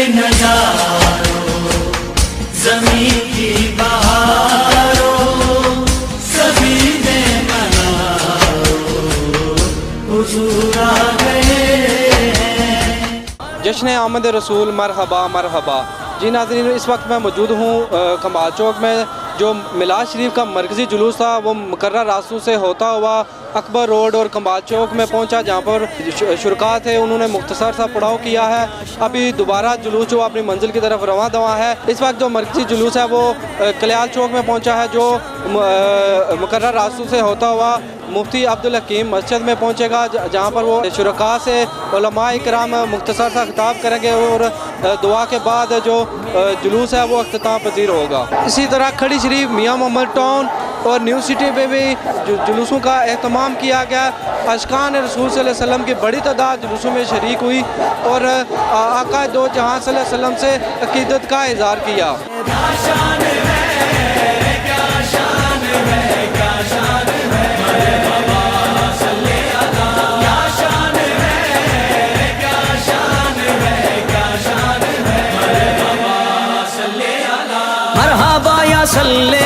نظاروں زمین کی بہاروں سبھی نے منارو حضور آ گئے ہیں۔ جشن آمد رسول مرحبا مرحبا۔ جی ناظرین، اس وقت میں موجود ہوں کمال چوک میں۔ جو میلاد شریف کا مرکزی جلوس تھا وہ مقررہ راستوں سے ہوتا ہوا اکبر روڈ اور کمال چوک میں پہنچا، جہاں پر شرکاء تھے انہوں نے مختصر سا پڑاؤ کیا ہے۔ ابھی دوبارہ جلوس جو اپنی منزل کی طرف رواں دواں ہے۔ اس وقت جو مرکزی جلوس ہے وہ کلیال چوک میں پہنچا ہے، جو مقررہ راستوں سے ہوتا ہوا مفتی عبدالحکیم مسجد میں پہنچے گا، جہاں پر وہ شرکاء سے علماء کرام مختصر سا خطاب کریں گے اور دعا کے بعد جو جلوس ہے وہ اختتام پذیر ہوگا۔ اسی طرح کھڑی شریف، میاں محمد ٹاؤن اور نیو سٹی میں بھی جلوسوں کا اہتمام کیا گیا۔ عاشقان رسول صلی اللہ علیہ وسلم کی بڑی تعداد جلوسوں میں شریک ہوئی اور آقا دو جہاں صلی اللہ علیہ وسلم سے عقیدت کا اظہار کیا۔ مرحبا یا صلی